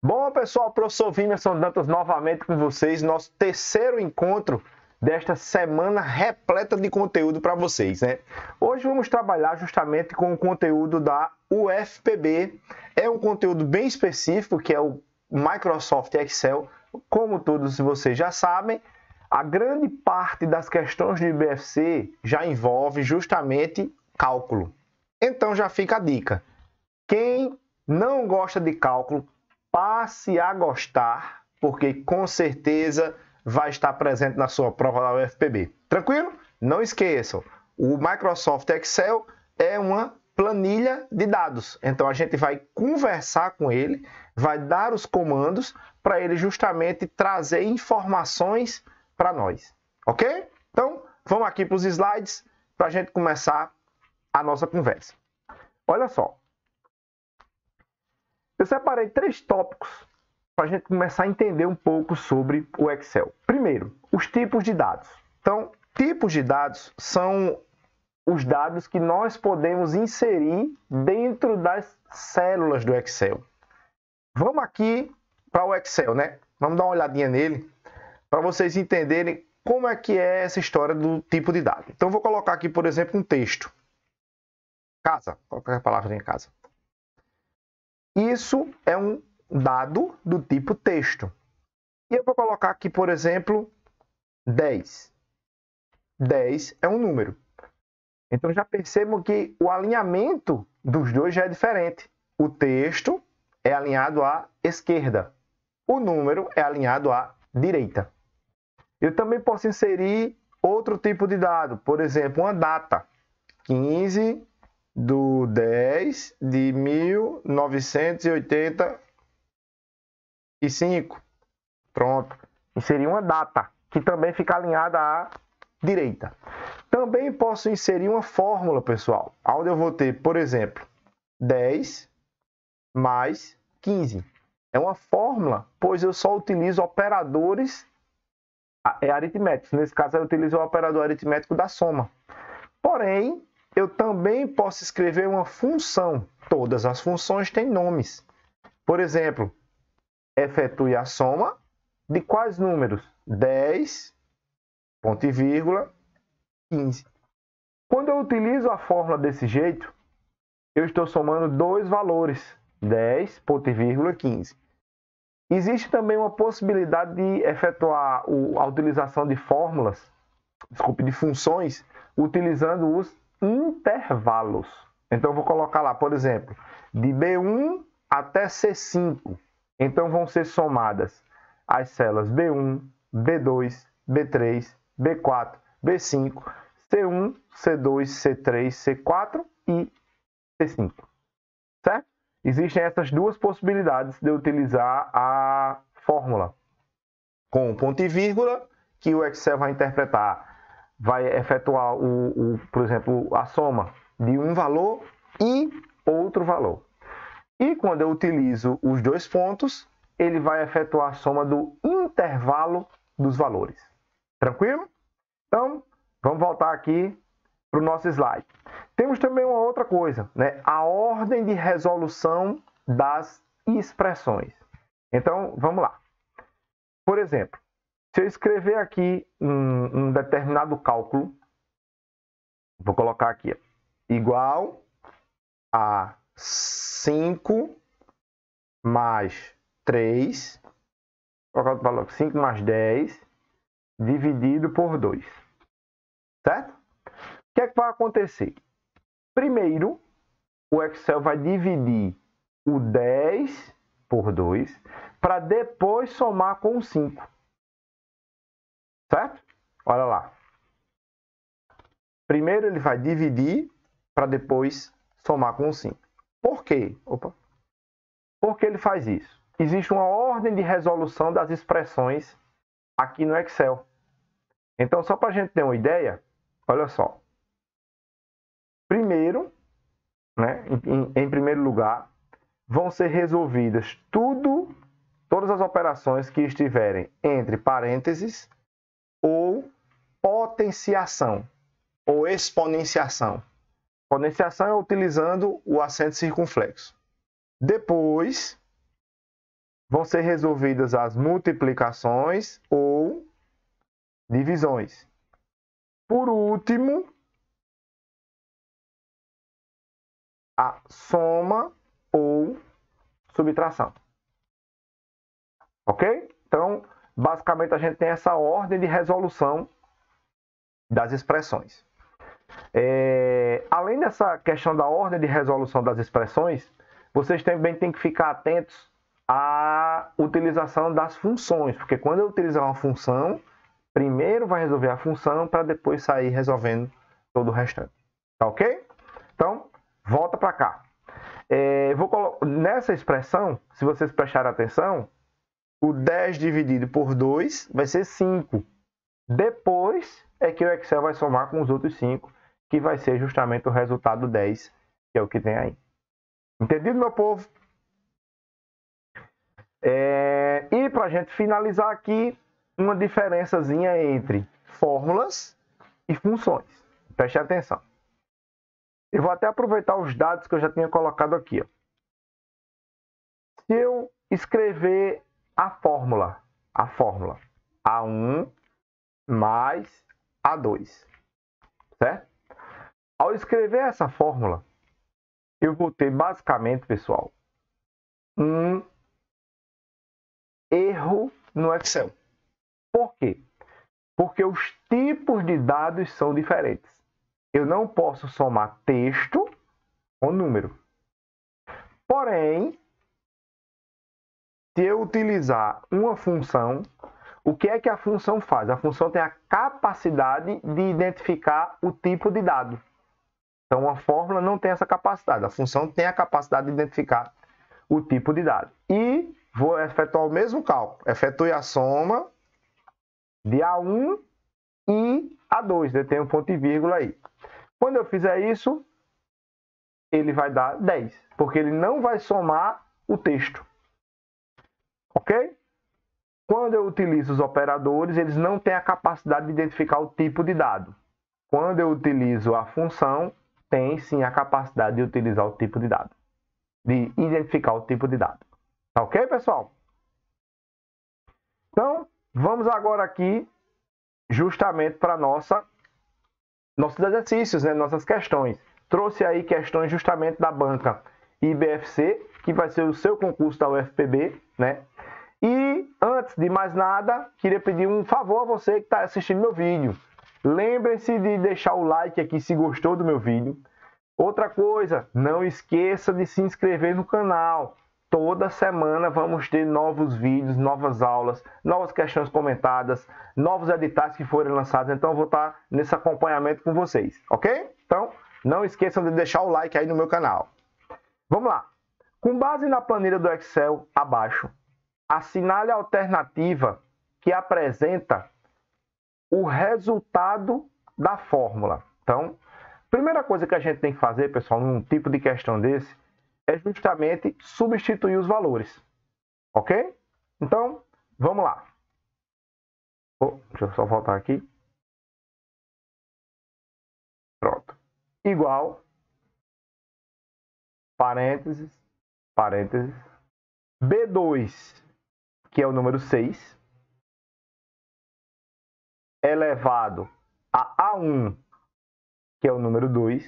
Bom, pessoal, professor Vimerson Dantas novamente com vocês, nosso terceiro encontro desta semana repleta de conteúdo para vocês, né? Hoje vamos trabalhar justamente com o conteúdo da UFPB. É um conteúdo bem específico, que é o Microsoft Excel. Como todos vocês já sabem, a grande parte das questões do IBFC já envolve justamente cálculo. Então já fica a dica. Quem não gosta de cálculo, passe a gostar, porque com certeza vai estar presente na sua prova da UFPB. Tranquilo? Não esqueçam, o Microsoft Excel é uma planilha de dados. Então a gente vai conversar com ele, vai dar os comandos para ele justamente trazer informações para nós. Ok? Então vamos aqui para os slides para a gente começar a nossa conversa. Olha só. Eu separei 3 tópicos para a gente começar a entender um pouco sobre o Excel. Primeiro, os tipos de dados. Então, tipos de dados são os dados que nós podemos inserir dentro das células do Excel. Vamos aqui para o Excel, né? Vamos dar uma olhadinha nele para vocês entenderem como é que é essa história do tipo de dado. Então, vou colocar aqui, por exemplo, um texto. Casa, qualquer palavra em casa. Isso é um dado do tipo texto. E eu vou colocar aqui, por exemplo, 10. 10 é um número. Então já percebam que o alinhamento dos dois já é diferente. O texto é alinhado à esquerda. O número é alinhado à direita. Eu também posso inserir outro tipo de dado. Por exemplo, uma data. 15/10/1985. Pronto. Inserir uma data, que também fica alinhada à direita. Também posso inserir uma fórmula, pessoal, onde eu vou ter, por exemplo, 10 mais 15. É uma fórmula, pois eu só utilizo operadores aritméticos. Nesse caso, eu utilizo o operador aritmético da soma. Porém, eu também posso escrever uma função. Todas as funções têm nomes. Por exemplo, efetue a soma de quais números? 10, ponto e vírgula, 15. Quando eu utilizo a fórmula desse jeito, eu estou somando dois valores, 10, ponto e vírgula, 15. Existe também uma possibilidade de efetuar a utilização de fórmulas, de funções, utilizando os intervalos. Então, eu vou colocar lá, por exemplo, de B1 até C5. Então, vão ser somadas as células B1, B2, B3, B4, B5, C1, C2, C3, C4 e C5. Certo? Existem essas duas possibilidades de utilizar a fórmula com ponto e vírgula, que o Excel vai interpretar. Vai efetuar, por exemplo, a soma de um valor e outro valor. E quando eu utilizo os dois pontos, ele vai efetuar a soma do intervalo dos valores. Tranquilo? Então, vamos voltar aqui para o nosso slide. Temos também uma outra coisa, né? A ordem de resolução das expressões. Então, vamos lá. Por exemplo, se eu escrever aqui um determinado cálculo, vou colocar aqui, ó, igual a 5 mais 3, vou colocar o valor 5 mais 10, dividido por 2. Certo? O que é que vai acontecer? Primeiro, o Excel vai dividir o 10 por 2 para depois somar com o 5. Certo? Olha lá. Primeiro ele vai dividir para depois somar com o 5. Por quê? Por que ele faz isso? Existe uma ordem de resolução das expressões aqui no Excel. Então, só para a gente ter uma ideia, olha só. Primeiro, né, em primeiro lugar, vão ser resolvidas todas as operações que estiverem entre parênteses ou potenciação ou exponenciação. Exponenciação é utilizando o acento circunflexo. Depois, vão ser resolvidas as multiplicações ou divisões. Por último, a soma ou subtração. Ok? Então, basicamente, a gente tem essa ordem de resolução das expressões. Além dessa questão da ordem de resolução das expressões, vocês também têm que ficar atentos à utilização das funções, porque quando eu utilizar uma função, primeiro vai resolver a função para depois sair resolvendo todo o restante. Tá ok? Então, volta para cá. Nessa expressão, se vocês prestarem atenção, o 10 dividido por 2 vai ser 5. Depois é que o Excel vai somar com os outros 5, que vai ser justamente o resultado 10, que é o que tem aí. Entendido, meu povo? E para a gente finalizar aqui, uma diferençazinha entre fórmulas e funções. Preste atenção. Eu vou até aproveitar os dados que eu já tinha colocado aqui. Ó. Se eu escrever a fórmula A1 mais A2, certo? Ao escrever essa fórmula, eu vou ter basicamente, pessoal, um erro no Excel. Por quê? Porque os tipos de dados são diferentes. Eu não posso somar texto com número. Porém, se eu utilizar uma função, o que é que a função faz? A função tem a capacidade de identificar o tipo de dado. Então, a fórmula não tem essa capacidade. A função tem a capacidade de identificar o tipo de dado. E vou efetuar o mesmo cálculo. Efetue a soma de A1 e A2. Tem um ponto e vírgula aí. Quando eu fizer isso, ele vai dar 10, porque ele não vai somar o texto. Ok? Quando eu utilizo os operadores, eles não têm a capacidade de identificar o tipo de dado. Quando eu utilizo a função, tem sim a capacidade de utilizar o tipo de dado, de identificar o tipo de dado. Tá ok, pessoal? Então, vamos agora aqui justamente para nossos exercícios, né? Nossas questões. Trouxe aí questões justamente da banca IBFC, que vai ser o seu concurso da UFPB, né? E, antes de mais nada, queria pedir um favor a você que está assistindo meu vídeo. Lembre-se de deixar o like aqui se gostou do meu vídeo. Outra coisa, não esqueça de se inscrever no canal. Toda semana vamos ter novos vídeos, novas aulas, novas questões comentadas, novos editais que forem lançados. Então, eu vou estar nesse acompanhamento com vocês, ok? Então, não esqueçam de deixar o like aí no meu canal. Vamos lá. Com base na planilha do Excel abaixo, assinale a alternativa que apresenta o resultado da fórmula. Então, primeira coisa que a gente tem que fazer, pessoal, num tipo de questão desse, é justamente substituir os valores. Ok? Então, vamos lá. Deixa eu só voltar aqui. Pronto. Igual, parênteses, parênteses, B2, que é o número 6, elevado a A1, que é o número 2,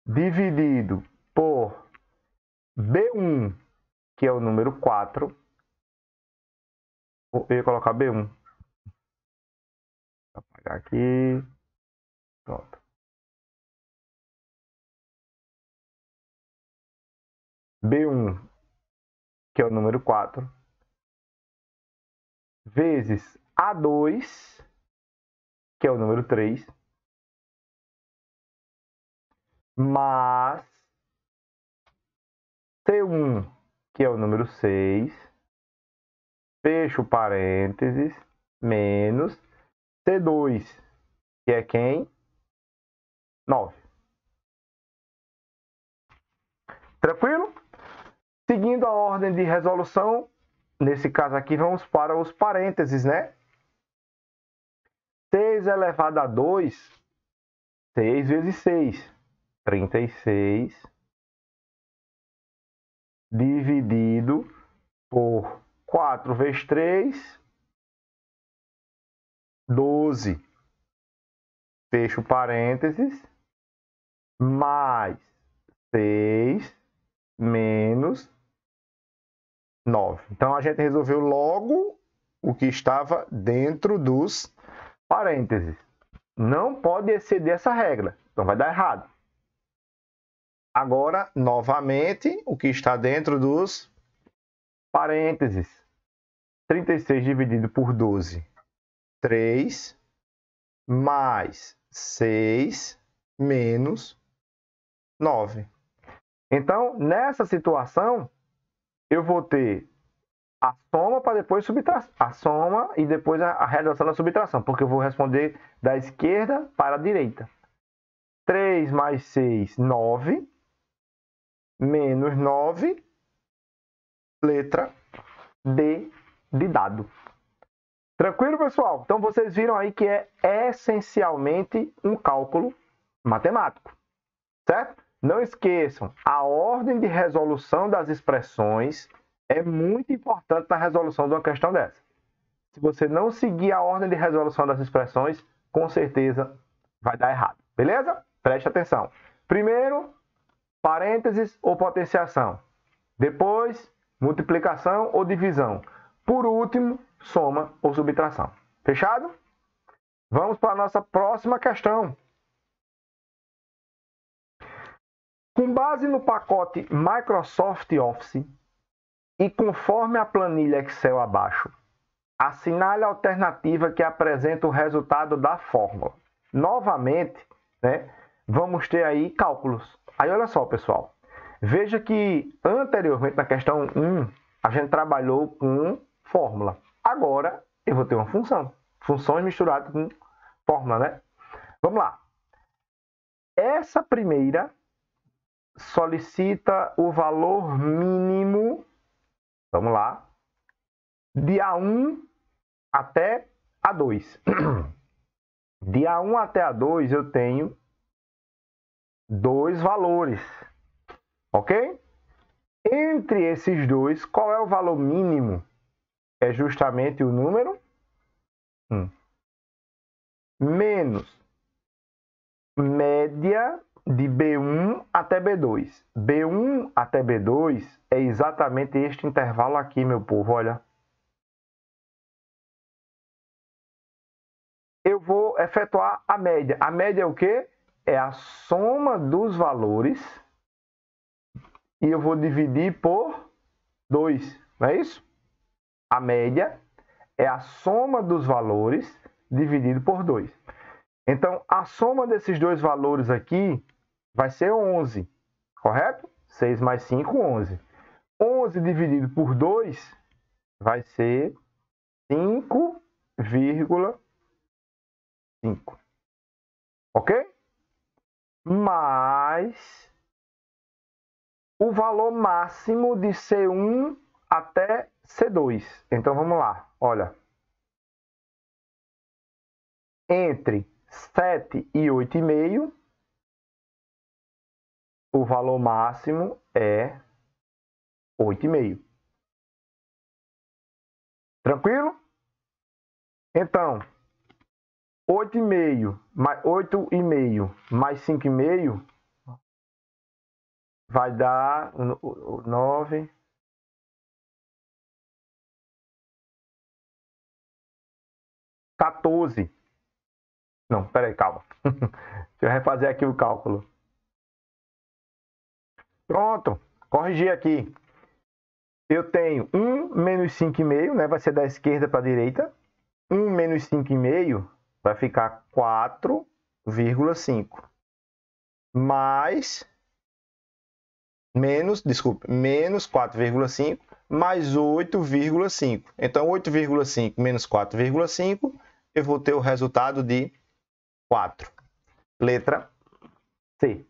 dividido por B1, que é o número 4. Eu ia colocar B1. Vou apagar aqui. Pronto. B1, que é o número 4, vezes A2, que é o número 3, mais C1, que é o número 6, fecho parênteses, menos C2, que é quem? 9. Tranquilo? Seguindo a ordem de resolução, nesse caso aqui vamos para os parênteses, né? 6 elevado a 2, 6 vezes 6, 36, dividido por 4 vezes 3, 12. Fecho parênteses, mais 6 menos 9. Então, a gente resolveu logo o que estava dentro dos parênteses. Não pode exceder essa regra, então vai dar errado. Agora, novamente, o que está dentro dos parênteses. 36 dividido por 12, 3, mais 6 menos 9. Então, nessa situação, eu vou ter a soma para depois subtração. A soma e depois a redação da subtração, porque eu vou responder da esquerda para a direita. 3 mais 6, 9. Menos 9, letra D de dado. Tranquilo, pessoal? Então, vocês viram aí que é essencialmente um cálculo matemático, certo? Não esqueçam, a ordem de resolução das expressões é muito importante na resolução de uma questão dessa. Se você não seguir a ordem de resolução das expressões, com certeza vai dar errado, beleza? Preste atenção. Primeiro, parênteses ou potenciação. Depois, multiplicação ou divisão. Por último, soma ou subtração. Fechado? Vamos para a nossa próxima questão. Com base no pacote Microsoft Office e conforme a planilha Excel abaixo, assinale a alternativa que apresenta o resultado da fórmula. Novamente, vamos ter aí cálculos. Aí, olha só, pessoal. Veja que anteriormente, na questão 1, a gente trabalhou com fórmula. Agora, eu vou ter uma função. Funções misturadas com fórmula, né? Vamos lá. Essa primeira solicita o valor mínimo, vamos lá, de A1 até A2. De A1 até A2 eu tenho dois valores, ok? Entre esses dois, qual é o valor mínimo? É justamente o número 1. Menos média de B1 até B2. B1 até B2 é exatamente este intervalo aqui, meu povo, olha. Eu vou efetuar a média. A média é o quê? É a soma dos valores e eu vou dividir por 2, não é isso? A média é a soma dos valores dividido por 2. Então, a soma desses dois valores aqui vai ser 11, correto? 6 mais 5, 11. 11 dividido por 2 vai ser 5,5. Ok? Mais o valor máximo de C1 até C2. Então, vamos lá. Olha. Entre 7 e 8,5, o valor máximo é 8,5. Tranquilo? Então, 8,5 mais 5,5 vai dar 9. 14. Não, peraí, calma. Deixa eu refazer aqui o cálculo. Pronto, corrigi aqui. Eu tenho 1 menos 5,5, né? Vai ser da esquerda para a direita. 1 menos 5,5 vai ficar 4,5. Menos 4,5 mais 8,5. Então, 8,5 menos 4,5, eu vou ter o resultado de 4. Letra C.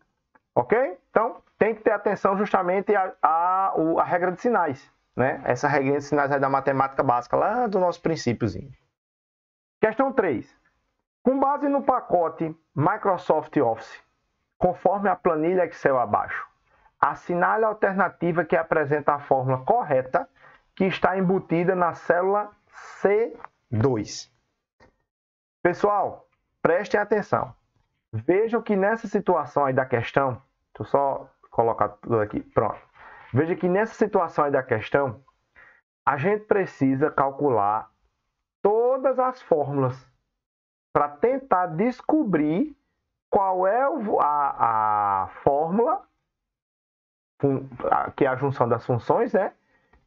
Ok? Então, tem que ter atenção justamente à regra de sinais, né? Essa regra de sinais é da matemática básica, lá do nosso princípiozinho. Questão 3. Com base no pacote Microsoft Office, conforme a planilha Excel abaixo, assinale a alternativa que apresenta a fórmula correta que está embutida na célula C2. Pessoal, prestem atenção. Vejam que nessa situação aí da questão, deixa eu só colocar tudo aqui, pronto. Veja que nessa situação aí da questão, a gente precisa calcular todas as fórmulas para tentar descobrir qual é a fórmula, que é a junção das funções, né?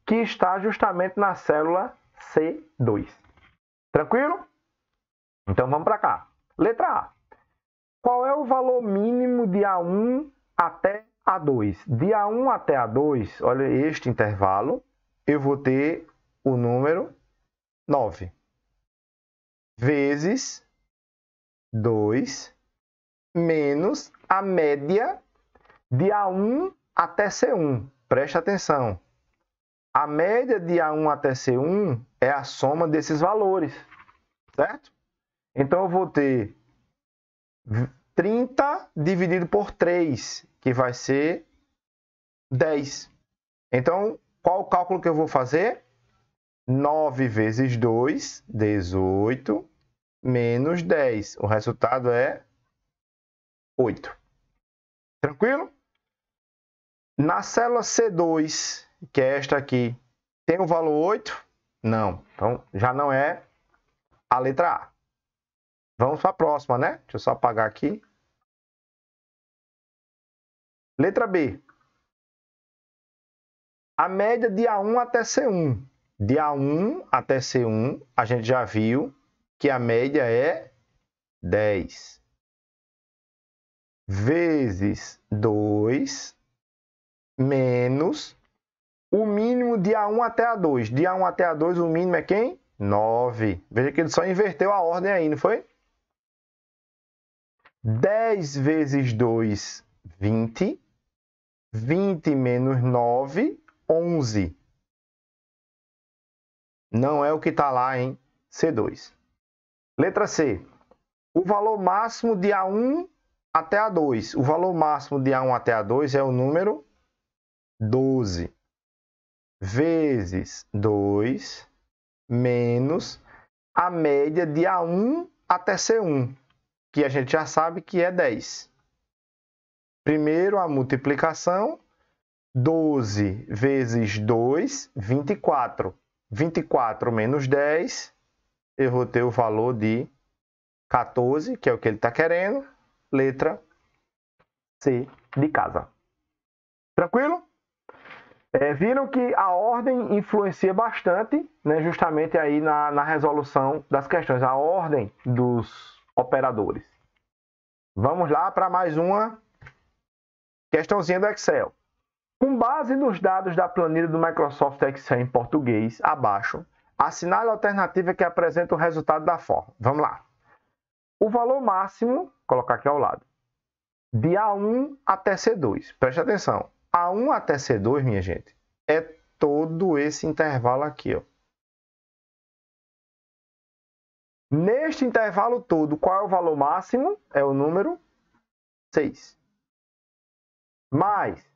Que está justamente na célula C2. Tranquilo? Então vamos para cá. Letra A. Qual é o valor mínimo de A1 até A2? De A1 até A2, olha este intervalo, eu vou ter o número 9 vezes 2 menos a média de A1 até C1. Preste atenção. A média de A1 até C1 é a soma desses valores, certo? Então, eu vou ter 30 dividido por 3, que vai ser 10. Então, qual o cálculo que eu vou fazer? 9 vezes 2, 18, menos 10. O resultado é 8. Tranquilo? Na célula C2, que é esta aqui, tem o valor 8? Não. Então, já não é a letra A. Vamos para a próxima, né? Deixa eu só apagar aqui. Letra B. A média de A1 até C1. De A1 até C1, a gente já viu que a média é 10. Vezes 2 menos o mínimo de A1 até A2. De A1 até A2, o mínimo é quem? 9. Veja que ele só inverteu a ordem aí, não foi? 10 vezes 2, 20. 20 menos 9, 11. Não é o que está lá em C2. Letra C. O valor máximo de A1 até A2. O valor máximo de A1 até A2 é o número 12. Vezes 2 menos a média de A1 até C1, que a gente já sabe que é 10. Primeiro a multiplicação, 12 vezes 2, 24. 24 menos 10, eu vou ter o valor de 14, que é o que ele está querendo, letra C de casa. Tranquilo? Viram que a ordem influencia bastante, né, justamente aí na resolução das questões, a ordem dos operadores. Vamos lá para mais uma questãozinha do Excel. Com base nos dados da planilha do Microsoft Excel em português, abaixo, assinale a alternativa que apresenta o resultado da forma. Vamos lá. O valor máximo, vou colocar aqui ao lado, de A1 até C2. Preste atenção. A1 até C2, minha gente, é todo esse intervalo aqui, ó. Neste intervalo todo, qual é o valor máximo? É o número 6. Mais,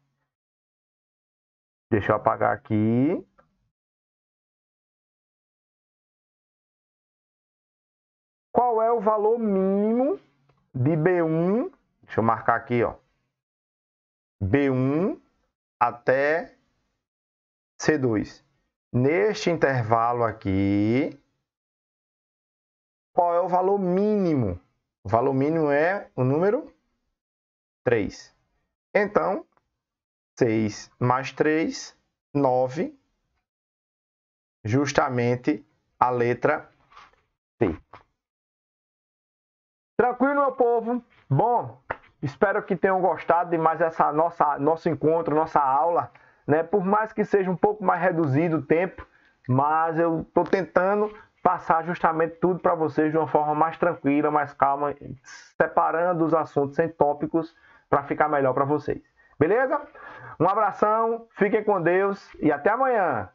deixa eu apagar aqui. Qual é o valor mínimo de B1? Deixa eu marcar aqui, ó. B1 até C2. Neste intervalo aqui, qual é o valor mínimo? O valor mínimo é o número 3. Então, 6 mais 3, 9, justamente a letra C. Tranquilo, meu povo? Bom, espero que tenham gostado de mais essa nosso encontro, nossa aula, né? Por mais que seja um pouco mais reduzido o tempo, mas eu estou tentando passar justamente tudo para vocês de uma forma mais tranquila, mais calma, separando os assuntos em tópicos para ficar melhor para vocês. Beleza? Um abração, fiquem com Deus e até amanhã!